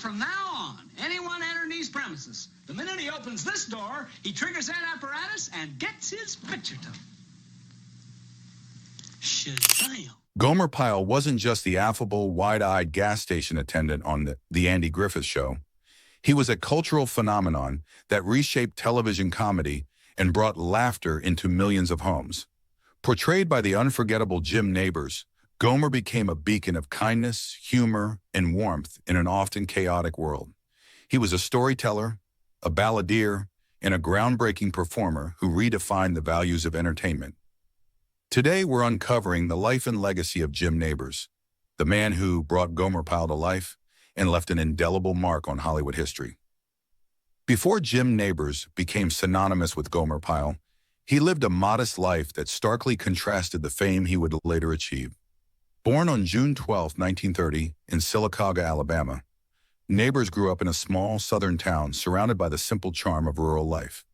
from now on, anyone entering these premises, the minute he opens this door, he triggers that apparatus and gets his picture taken. Shazam! Gomer Pyle wasn't just the affable, wide-eyed gas station attendant on the Andy Griffith Show. He was a cultural phenomenon that reshaped television comedy and brought laughter into millions of homes. Portrayed by the unforgettable Jim Nabors, Gomer became a beacon of kindness, humor, and warmth in an often chaotic world. He was a storyteller, a balladeer, and a groundbreaking performer who redefined the values of entertainment. Today, we're uncovering the life and legacy of Jim Nabors, the man who brought Gomer Pyle to life and left an indelible mark on Hollywood history. Before Jim Nabors became synonymous with Gomer Pyle, he lived a modest life that starkly contrasted the fame he would later achieve. Born on June 12, 1930, in Sylacauga, Alabama, Nabors grew up in a small southern town surrounded by the simple charm of rural life.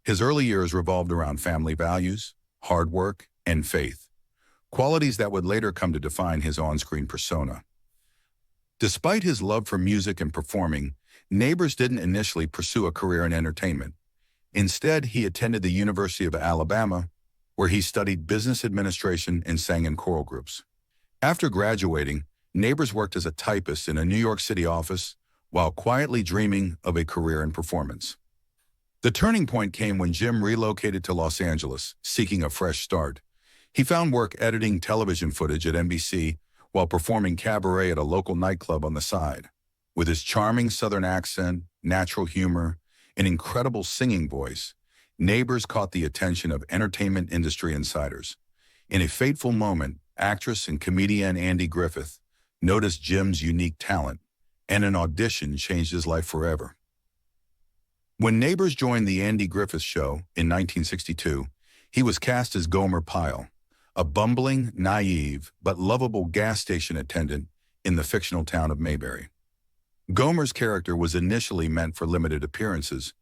His early years revolved around family values, hard work, and faith, qualities that would later come to define his on-screen persona. Despite his love for music and performing, Nabors didn't initially pursue a career in entertainment. Instead, he attended the University of Alabama, where he studied business administration and sang in choral groups. After graduating, Nabors worked as a typist in a New York City office while quietly dreaming of a career in performance. The turning point came when Jim relocated to Los Angeles, seeking a fresh start. He found work editing television footage at NBC while performing cabaret at a local nightclub on the side. With his charming Southern accent, natural humor, and incredible singing voice, Nabors caught the attention of entertainment industry insiders. In a fateful moment, actress and comedian Andy Griffith noticed Jim's unique talent, and an audition changed his life forever. When Nabors joined the Andy Griffith Show in 1962, he was cast as Gomer Pyle, a bumbling, naive, but lovable gas station attendant in the fictional town of Mayberry. Gomer's character was initially meant for limited appearances,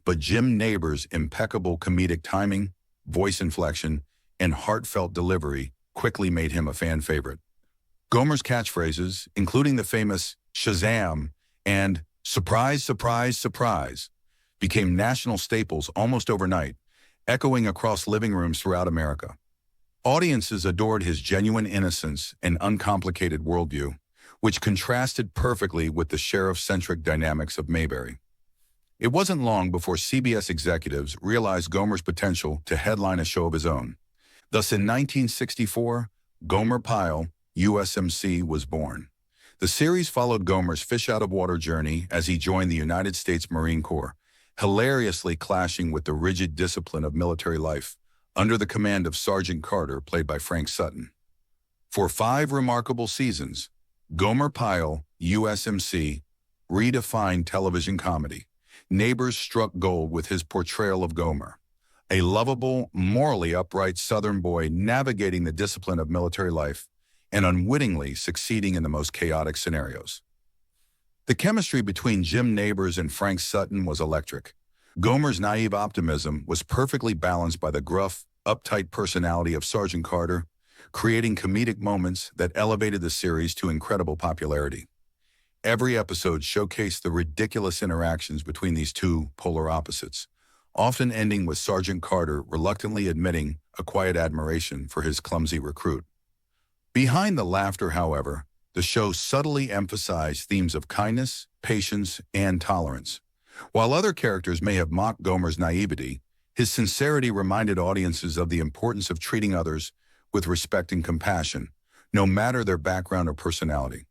but Jim Nabors' impeccable comedic timing, voice inflection, and heartfelt delivery quickly made him a fan favorite. Gomer's catchphrases, including the famous Shazam and surprise, surprise, surprise, became national staples almost overnight, echoing across living rooms throughout America. Audiences adored his genuine innocence and uncomplicated worldview, which contrasted perfectly with the sheriff-centric dynamics of Mayberry. It wasn't long before CBS executives realized Gomer's potential to headline a show of his own. Thus, in 1964, Gomer Pyle, USMC, was born. The series followed Gomer's fish-out-of-water journey as he joined the United States Marine Corps, hilariously clashing with the rigid discipline of military life, under the command of Sergeant Carter, played by Frank Sutton. For 5 remarkable seasons, Gomer Pyle, USMC, redefined television comedy. Nabors struck gold with his portrayal of Gomer, a lovable, morally upright Southern boy navigating the discipline of military life and unwittingly succeeding in the most chaotic scenarios. The chemistry between Jim Nabors and Frank Sutton was electric. Gomer's naive optimism was perfectly balanced by the gruff, uptight personality of Sergeant Carter, creating comedic moments that elevated the series to incredible popularity. Every episode showcased the ridiculous interactions between these two polar opposites, often ending with Sergeant Carter reluctantly admitting a quiet admiration for his clumsy recruit. Behind the laughter, however, the show subtly emphasized themes of kindness, patience, and tolerance. While other characters may have mocked Gomer's naivety, his sincerity reminded audiences of the importance of treating others with respect and compassion, no matter their background or personality.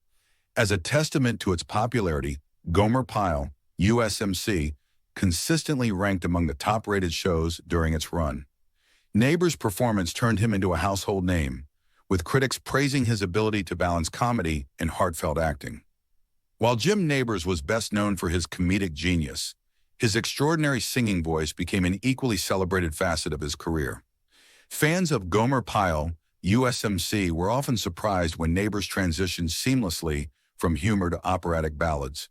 As a testament to its popularity, Gomer Pyle, USMC, consistently ranked among the top-rated shows during its run. Nabors' performance turned him into a household name, with critics praising his ability to balance comedy and heartfelt acting. While Jim Nabors was best known for his comedic genius, his extraordinary singing voice became an equally celebrated facet of his career. Fans of Gomer Pyle, USMC, were often surprised when Nabors transitioned seamlessly from humor to operatic ballads,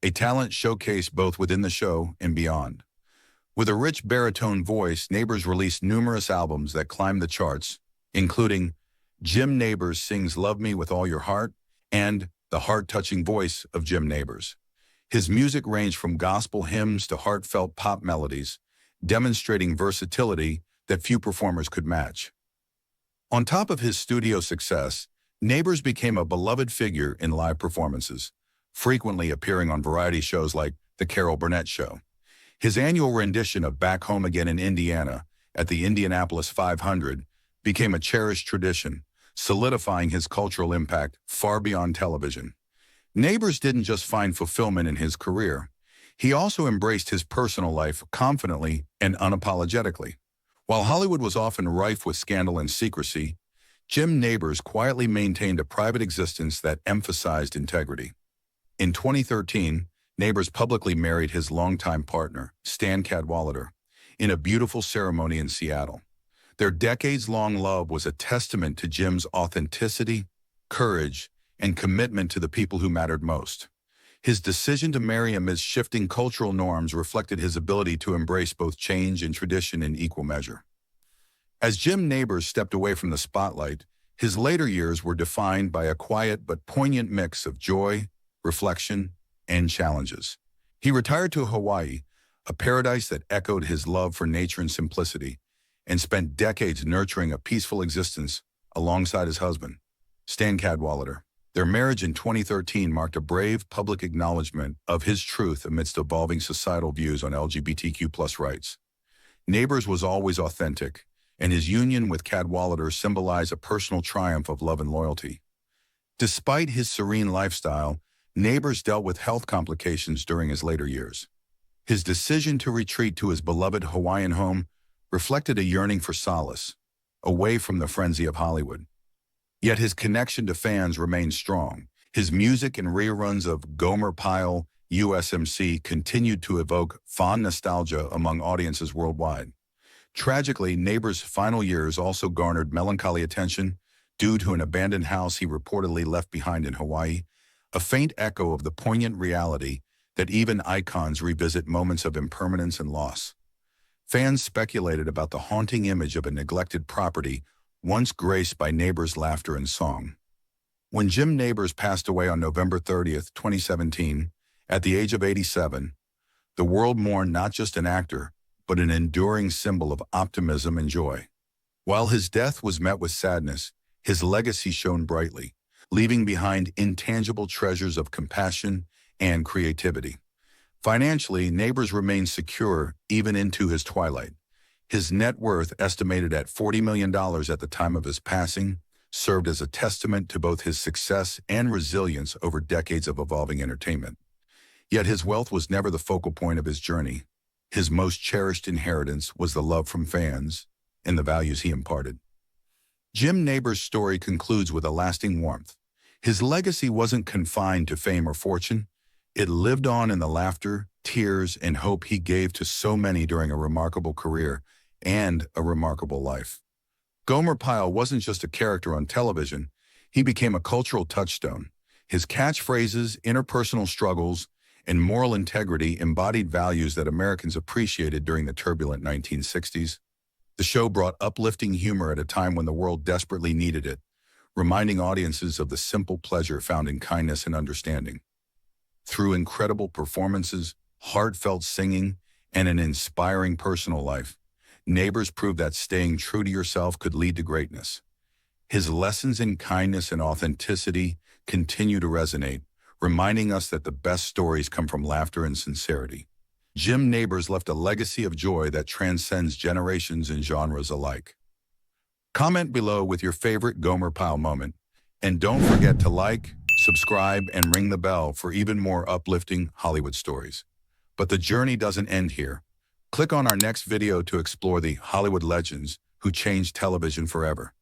a talent showcased both within the show and beyond. With a rich baritone voice, Nabors released numerous albums that climbed the charts, including Jim Nabors Sings Love Me With All Your Heart and The Heart-Touching Voice of Jim Nabors. His music ranged from gospel hymns to heartfelt pop melodies, demonstrating versatility that few performers could match. On top of his studio success, Nabors became a beloved figure in live performances, frequently appearing on variety shows like The Carol Burnett Show. His annual rendition of Back Home Again in Indiana at the Indianapolis 500 became a cherished tradition, solidifying his cultural impact far beyond television. Nabors didn't just find fulfillment in his career. He also embraced his personal life confidently and unapologetically. While Hollywood was often rife with scandal and secrecy, Jim Nabors quietly maintained a private existence that emphasized integrity. In 2013, Nabors publicly married his longtime partner, Stan Cadwallader, in a beautiful ceremony in Seattle. Their decades-long love was a testament to Jim's authenticity, courage, and commitment to the people who mattered most. His decision to marry amidst shifting cultural norms reflected his ability to embrace both change and tradition in equal measure. As Jim Nabors stepped away from the spotlight, his later years were defined by a quiet but poignant mix of joy, reflection, and challenges. He retired to Hawaii, a paradise that echoed his love for nature and simplicity, and spent decades nurturing a peaceful existence alongside his husband, Stan Cadwallader. Their marriage in 2013 marked a brave public acknowledgement of his truth amidst evolving societal views on LGBTQ+ rights. Nabors was always authentic, and his union with Cadwallader symbolized a personal triumph of love and loyalty. Despite his serene lifestyle, Nabors dealt with health complications during his later years. His decision to retreat to his beloved Hawaiian home reflected a yearning for solace, away from the frenzy of Hollywood. Yet his connection to fans remained strong. His music and reruns of Gomer Pyle, USMC continued to evoke fond nostalgia among audiences worldwide. Tragically, Nabors' final years also garnered melancholy attention due to an abandoned house he reportedly left behind in Hawaii, a faint echo of the poignant reality that even icons revisit moments of impermanence and loss. Fans speculated about the haunting image of a neglected property once graced by Nabors' laughter and song. When Jim Nabors passed away on November 30th, 2017, at the age of 87, the world mourned not just an actor, but an enduring symbol of optimism and joy. While his death was met with sadness, his legacy shone brightly, leaving behind intangible treasures of compassion and creativity. Financially, Nabors remained secure even into his twilight. His net worth, estimated at $40 million at the time of his passing, served as a testament to both his success and resilience over decades of evolving entertainment. Yet his wealth was never the focal point of his journey. His most cherished inheritance was the love from fans and the values he imparted. Jim Nabors' story concludes with a lasting warmth. His legacy wasn't confined to fame or fortune. It lived on in the laughter, tears, and hope he gave to so many during a remarkable career and a remarkable life. Gomer Pyle wasn't just a character on television. He became a cultural touchstone. His catchphrases, interpersonal struggles, and moral integrity embodied values that Americans appreciated during the turbulent 1960s. The show brought uplifting humor at a time when the world desperately needed it, reminding audiences of the simple pleasure found in kindness and understanding. Through incredible performances, heartfelt singing, and an inspiring personal life, Nabors proved that staying true to yourself could lead to greatness. His lessons in kindness and authenticity continue to resonate, reminding us that the best stories come from laughter and sincerity. Jim Nabors left a legacy of joy that transcends generations and genres alike. Comment below with your favorite Gomer Pyle moment, and don't forget to like, subscribe, and ring the bell for even more uplifting Hollywood stories. But the journey doesn't end here. Click on our next video to explore the Hollywood legends who changed television forever.